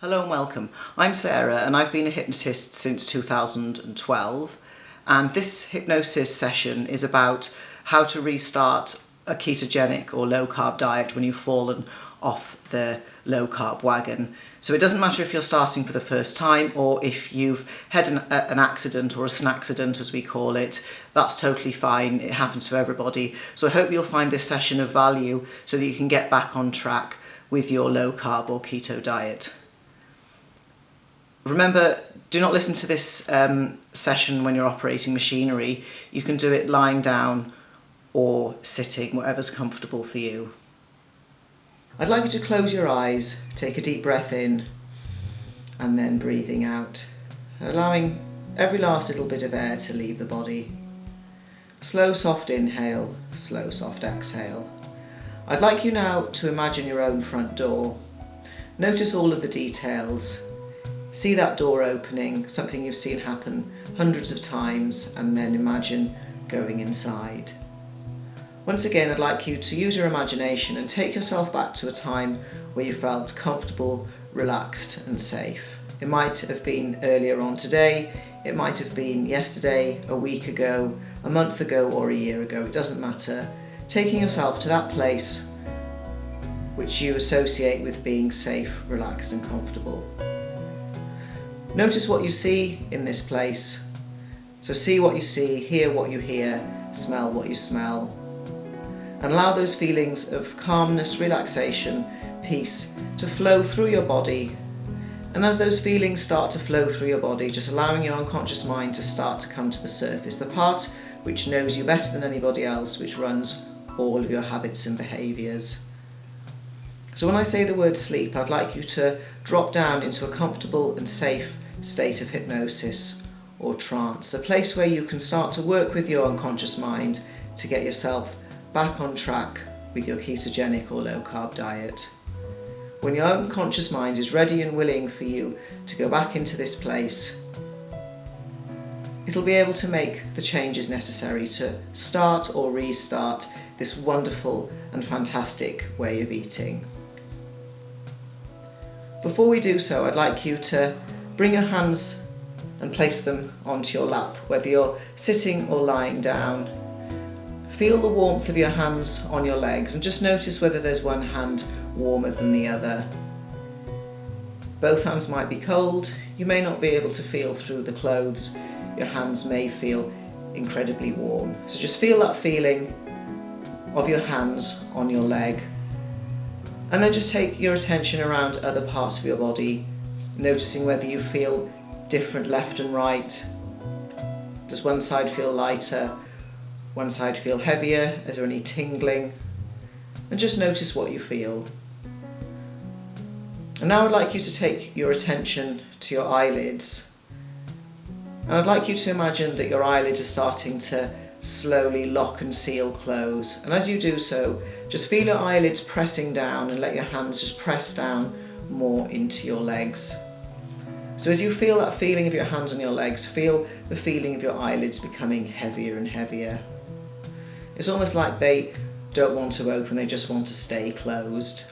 Hello and welcome. I'm Sarah and I've been a hypnotist since 2012, and this hypnosis session is about how to restart a ketogenic or low carb diet when you've fallen off the low carb wagon. So it doesn't matter if you're starting for the first time or if you've had an accident or a snackcident as we call it. That's totally fine, it happens to everybody. So I hope you'll find this session of value so that you can get back on track with your low carb or keto diet. Remember, do not listen to this session when you're operating machinery. You can do it lying down or sitting, whatever's comfortable for you. I'd like you to close your eyes, take a deep breath in, and then breathing out, allowing every last little bit of air to leave the body. Slow, soft inhale, slow, soft exhale. I'd like you now to imagine your own front door. Notice all of the details. See that door opening, something you've seen happen hundreds of times, and then imagine going inside. Once again, I'd like you to use your imagination and take yourself back to a time where you felt comfortable, relaxed and safe. It might have been earlier on today, it might have been yesterday, a week ago, a month ago or a year ago, it doesn't matter. Taking yourself to that place which you associate with being safe, relaxed and comfortable. Notice what you see in this place. So see what you see, hear what you hear, smell what you smell. And allow those feelings of calmness, relaxation, peace to flow through your body. And as those feelings start to flow through your body, just allowing your unconscious mind to start to come to the surface, the part which knows you better than anybody else, which runs all of your habits and behaviours. So when I say the word sleep, I'd like you to drop down into a comfortable and safe state of hypnosis or trance, a place where you can start to work with your unconscious mind to get yourself back on track with your ketogenic or low carb diet. When your unconscious mind is ready and willing for you to go back into this place, it'll be able to make the changes necessary to start or restart this wonderful and fantastic way of eating. Before we do so, I'd like you to bring your hands and place them onto your lap, whether you're sitting or lying down. Feel the warmth of your hands on your legs and just notice whether there's one hand warmer than the other. Both hands might be cold, you may not be able to feel through the clothes, your hands may feel incredibly warm. So just feel that feeling of your hands on your leg. And then just take your attention around other parts of your body, noticing whether you feel different left and right. Does one side feel lighter? One side feel heavier? Is there any tingling? And just notice what you feel. And now I'd like you to take your attention to your eyelids. And I'd like you to imagine that your eyelids are starting to slowly lock and seal close. And as you do so, just feel your eyelids pressing down and let your hands just press down more into your legs. So as you feel that feeling of your hands on your legs, feel the feeling of your eyelids becoming heavier and heavier. It's almost like they don't want to open, they just want to stay closed.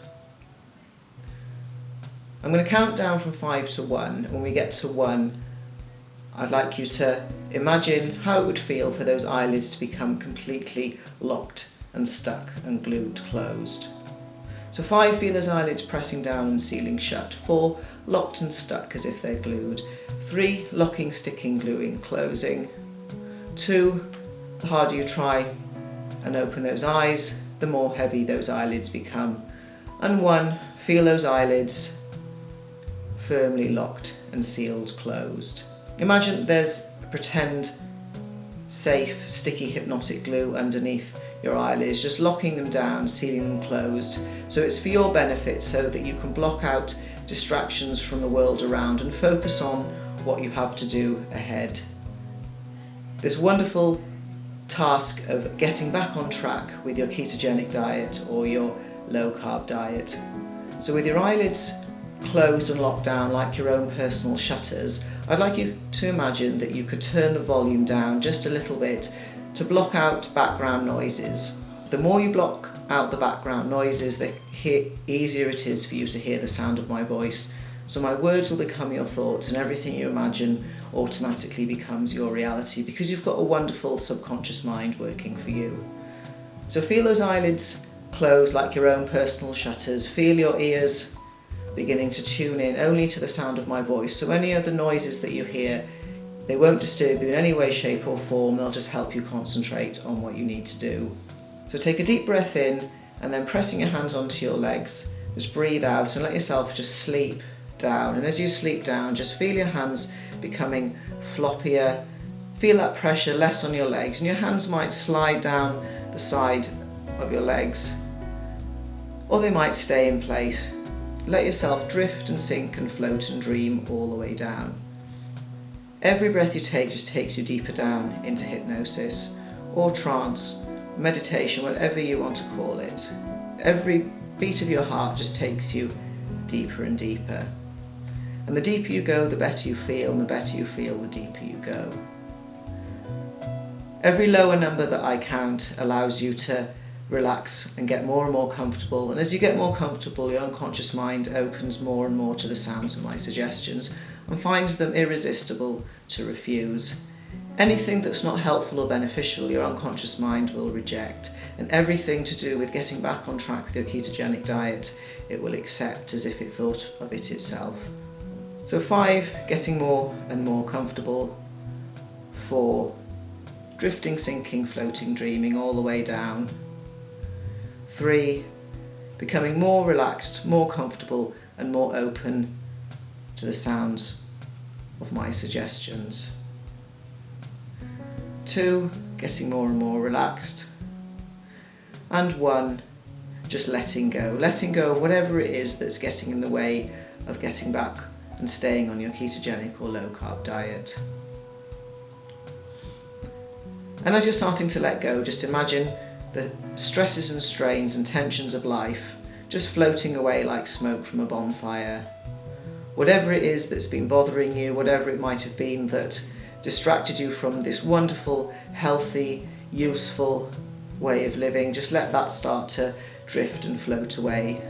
I'm going to count down from 5 to 1. When we get to 1, I'd like you to imagine how it would feel for those eyelids to become completely locked and stuck and glued closed. So 5, feel those eyelids pressing down and sealing shut. 4, locked and stuck as if they're glued. 3, locking, sticking, gluing, closing. 2, the harder you try and open those eyes, the more heavy those eyelids become. And 1, feel those eyelids firmly locked and sealed closed. Imagine there's a pretend safe, sticky hypnotic glue underneath your eyelids, just locking them down, sealing them closed. So it's for your benefit so that you can block out distractions from the world around and focus on what you have to do ahead. This wonderful task of getting back on track with your ketogenic diet or your low carb diet. So with your eyelids closed and locked down like your own personal shutters, I'd like you to imagine that you could turn the volume down just a little bit to block out background noises. The more you block out the background noises, the easier it is for you to hear the sound of my voice So my words will become your thoughts, and everything you imagine automatically becomes your reality because you've got a wonderful subconscious mind working for you. So feel those eyelids close like your own personal shutters. Feel your ears beginning to tune in only to the sound of my voice. So any of the noises that you hear, they won't disturb you in any way, shape or form. They'll just help you concentrate on what you need to do. So take a deep breath in, and then pressing your hands onto your legs, just breathe out and let yourself just sleep down. And as you sleep down, just feel your hands becoming floppier. Feel that pressure less on your legs, and your hands might slide down the side of your legs, or they might stay in place. Let yourself drift and sink and float and dream all the way down. Every breath you take just takes you deeper down into hypnosis or trance, meditation, whatever you want to call it. Every beat of your heart just takes you deeper and deeper. And the deeper you go, the better you feel, and the better you feel, the deeper you go. Every lower number that I count allows you to relax and get more and more comfortable. And as you get more comfortable, your unconscious mind opens more and more to the sounds of my suggestions and finds them irresistible to refuse. Anything that's not helpful or beneficial, your unconscious mind will reject. And everything to do with getting back on track with your ketogenic diet, it will accept as if it thought of it itself. So 5, getting more and more comfortable. 4, drifting, sinking, floating, dreaming all the way down. 3, becoming more relaxed, more comfortable and more open to the sounds of my suggestions. 2, getting more and more relaxed. And 1, just letting go of whatever it is that's getting in the way of getting back and staying on your ketogenic or low carb diet. And as you're starting to let go, just imagine the stresses and strains and tensions of life just floating away like smoke from a bonfire. Whatever it is that's been bothering you, whatever it might have been that distracted you from this wonderful, healthy, useful way of living, just let that start to drift and float away.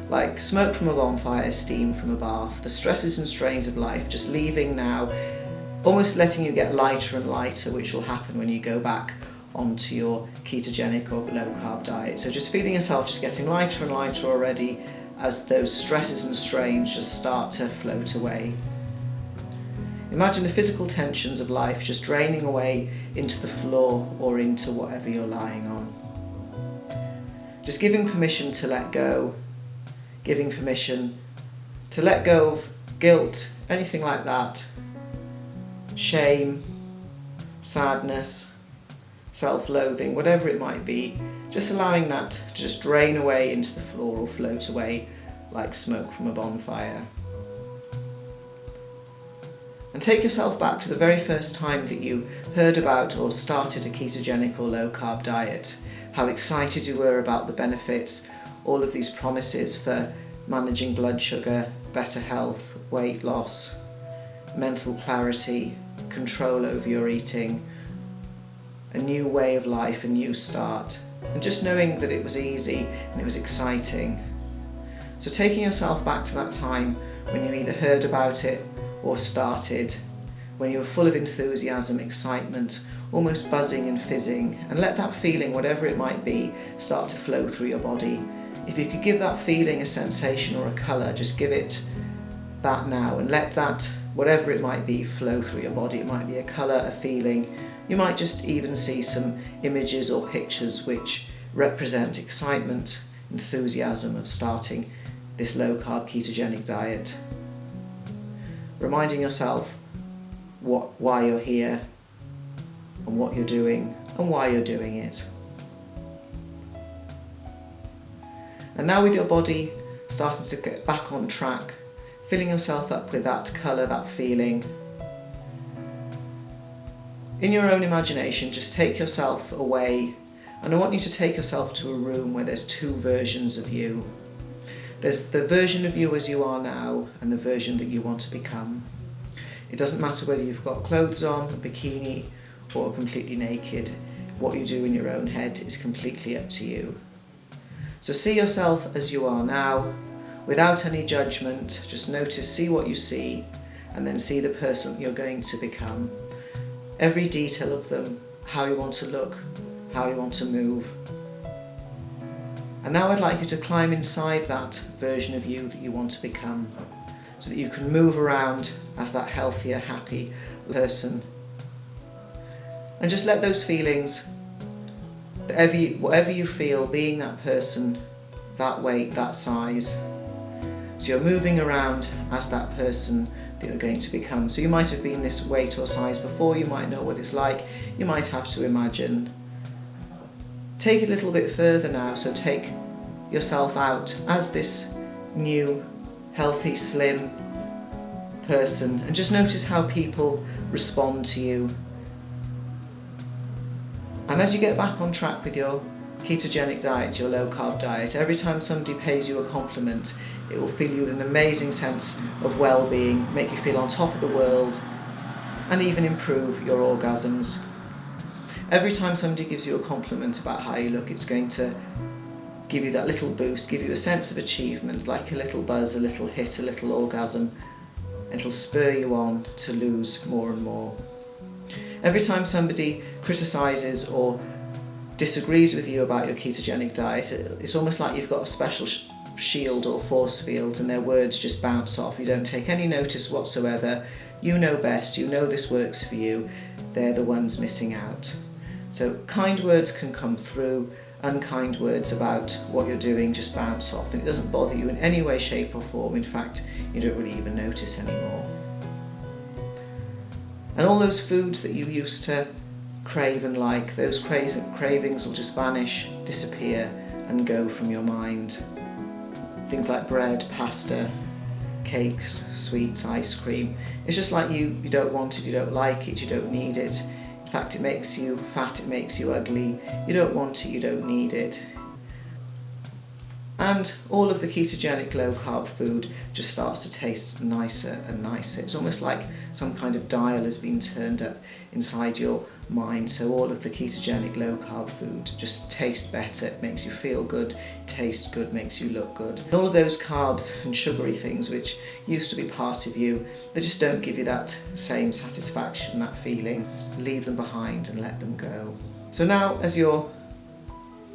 Like smoke from a bonfire, steam from a bath, the stresses and strains of life just leaving now, almost letting you get lighter and lighter, which will happen when you go back onto your ketogenic or low carb diet. So just feeling yourself just getting lighter and lighter already as those stresses and strains just start to float away. Imagine the physical tensions of life just draining away into the floor or into whatever you're lying on. Just giving permission to let go, giving permission to let go of guilt, anything like that, shame, sadness, self-loathing, whatever it might be, just allowing that to just drain away into the floor or float away like smoke from a bonfire. And take yourself back to the very first time that you heard about or started a ketogenic or low carb diet, how excited you were about the benefits, all of these promises for managing blood sugar, better health, weight loss, mental clarity, control over your eating, a new way of life, a new start, and just knowing that it was easy and it was exciting. So taking yourself back to that time when you either heard about it or started, when you were full of enthusiasm, excitement, almost buzzing and fizzing, and let that feeling, whatever it might be, start to flow through your body. If you could give that feeling a sensation or a colour, just give it that now and let that, whatever it might be, flow through your body. It might be a colour, a feeling. You might just even see some images or pictures which represent excitement, enthusiasm of starting this low carb ketogenic diet. Reminding yourself why you're here and what you're doing and why you're doing it. And now with your body starting to get back on track, filling yourself up with that colour, that feeling, in your own imagination, just take yourself away, and I want you to take yourself to a room where there's 2 versions of you. There's the version of you as you are now and the version that you want to become. It doesn't matter whether you've got clothes on, a bikini, or completely naked. What you do in your own head is completely up to you. So see yourself as you are now, without any judgment. Just notice, see what you see, and then see the person you're going to become. Every detail of them, how you want to look, how you want to move. And now I'd like you to climb inside that version of you that you want to become, so that you can move around as that healthier, happy person. And just let those feelings, whatever you feel, being that person, that weight, that size. So you're moving around as that person that you're going to become. So you might have been this weight or size before, you might know what it's like, you might have to imagine. Take it a little bit further now, so take yourself out as this new, healthy, slim person, and just notice how people respond to you. And as you get back on track with your ketogenic diet, your low carb diet, every time somebody pays you a compliment, it will fill you with an amazing sense of well-being, make you feel on top of the world, and even improve your orgasms. Every time somebody gives you a compliment about how you look, it's going to give you that little boost, give you a sense of achievement, like a little buzz, a little hit, a little orgasm. It'll spur you on to lose more and more. Every time somebody criticises or disagrees with you about your ketogenic diet, it's almost like you've got a special shield or force field, and their words just bounce off. You don't take any notice whatsoever. You know best, you know this works for you. They're the ones missing out. So kind words can come through, unkind words about what you're doing just bounce off, and it doesn't bother you in any way, shape or form. In fact, you don't really even notice anymore. And all those foods that you used to crave and like, those cravings will just vanish, disappear and go from your mind. Things like bread, pasta, cakes, sweets, ice cream. It's just like you don't want it, you don't like it, you don't need it. In fact, it makes you fat, it makes you ugly. You don't want it, you don't need it. And all of the ketogenic low carb food just starts to taste nicer and nicer. It's almost like some kind of dial has been turned up inside your mind. So all of the ketogenic low carb food just tastes better, it makes you feel good, tastes good, makes you look good. And all of those carbs and sugary things which used to be part of you, they just don't give you that same satisfaction, that feeling. Leave them behind and let them go. So now, as your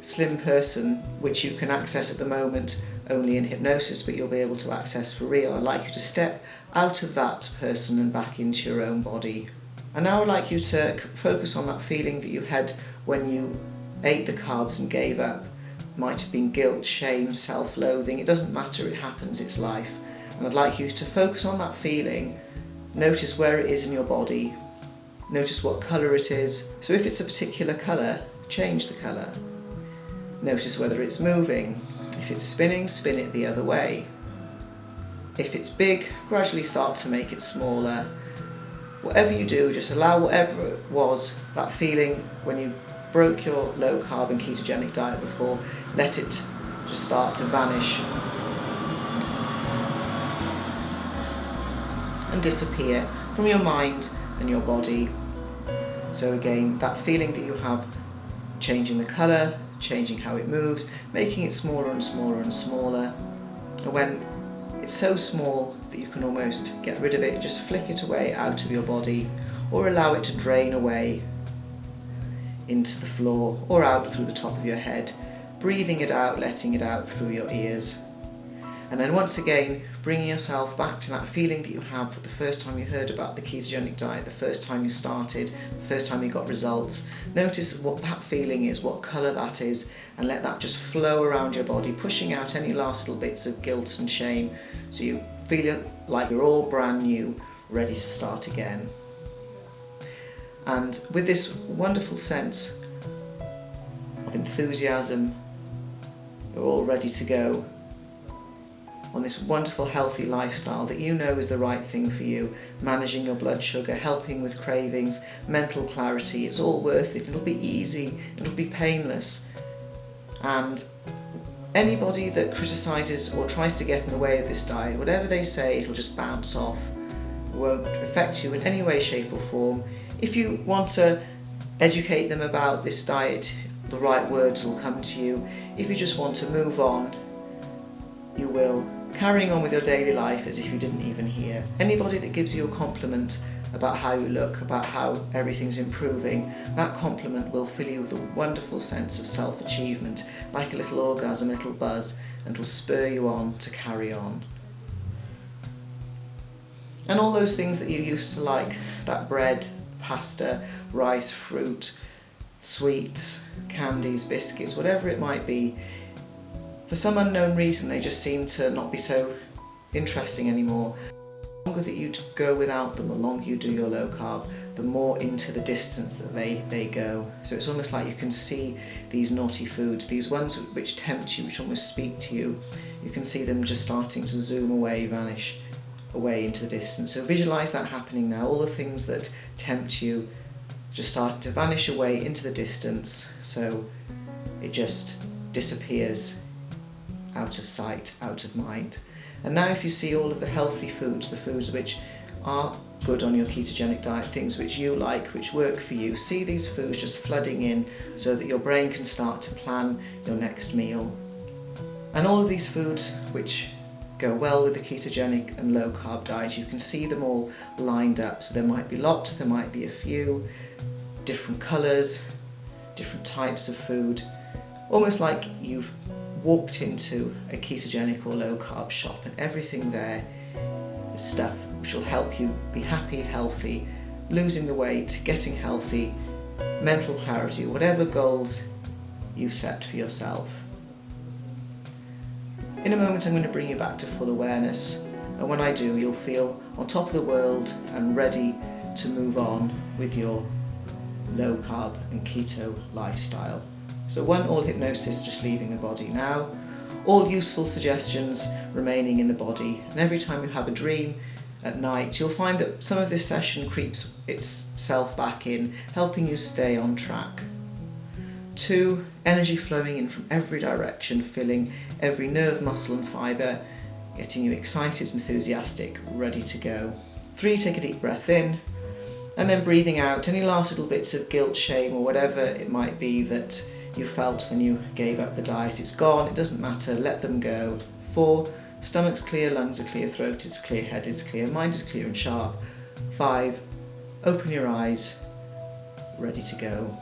slim person, which you can access at the moment only in hypnosis, but you'll be able to access for real, I'd like you to step out of that person and back into your own body. And now I'd like you to focus on that feeling that you had when you ate the carbs and gave up. It might have been guilt, shame, self-loathing, it doesn't matter, it happens, it's life. And I'd like you to focus on that feeling, notice where it is in your body, notice what colour it is. So if it's a particular colour, change the colour. Notice whether it's moving. If it's spinning, spin it the other way. If it's big, gradually start to make it smaller. Whatever you do, just allow whatever it was, that feeling when you broke your low carb and ketogenic diet before, let it just start to vanish and disappear from your mind and your body. So again, that feeling that you have, changing the colour, changing how it moves, making it smaller and smaller and smaller. And when it's so small that you can almost get rid of it, just flick it away out of your body, or allow it to drain away into the floor or out through the top of your head, breathing it out, letting it out through your ears. And then once again, bringing yourself back to that feeling that you had the first time you heard about the ketogenic diet, the first time you started, the first time you got results. Notice what that feeling is, what colour that is, and let that just flow around your body, pushing out any last little bits of guilt and shame, so you feel like you're all brand new, ready to start again. And with this wonderful sense of enthusiasm, you're all ready to go on this wonderful healthy lifestyle that you know is the right thing for you, managing your blood sugar, helping with cravings, mental clarity. It's all worth it. It'll be easy, it'll be painless. And anybody that criticises or tries to get in the way of this diet, whatever they say, it'll just bounce off. It won't affect you in any way, shape or form. If you want to educate them about this diet, the right words will come to you. If you just want to move on, you will carrying on with your daily life as if you didn't even hear. Anybody that gives you a compliment about how you look, about how everything's improving, that compliment will fill you with a wonderful sense of self-achievement, like a little orgasm, a little buzz, and will spur you on to carry on. And all those things that you used to like, that bread, pasta, rice, fruit, sweets, candies, biscuits, whatever it might be, for some unknown reason they just seem to not be so interesting anymore. The longer that you go without them, the longer you do your low carb, the more into the distance that they go. So it's almost like you can see these naughty foods, these ones which tempt you, which almost speak to you. You can see them just starting to zoom away, vanish away into the distance. So visualize that happening now. All the things that tempt you just start to vanish away into the distance, so it just disappears out of sight, out of mind. And now if you see all of the healthy foods, the foods which are good on your ketogenic diet, things which you like, which work for you, see these foods just flooding in so that your brain can start to plan your next meal. And all of these foods which go well with the ketogenic and low carb diet, you can see them all lined up. So there might be lots, there might be a few, different colours, different types of food, almost like you've walked into a ketogenic or low carb shop, and everything there is stuff which will help you be happy, healthy, losing the weight, getting healthy, mental clarity, whatever goals you've set for yourself. In a moment I'm going to bring you back to full awareness, and when I do you'll feel on top of the world and ready to move on with your low carb and keto lifestyle. So one, all hypnosis just leaving the body now, all useful suggestions remaining in the body, and every time you have a dream at night you'll find that some of this session creeps itself back in, helping you stay on track. 2, energy flowing in from every direction, filling every nerve, muscle and fibre, getting you excited, enthusiastic, ready to go. 3, take a deep breath in, and then breathing out any last little bits of guilt, shame or whatever it might be that you felt when you gave up the diet. It's gone, it doesn't matter, let them go. 4, stomach's clear, lungs are clear, throat is clear, head is clear, mind is clear and sharp. 5, open your eyes, ready to go.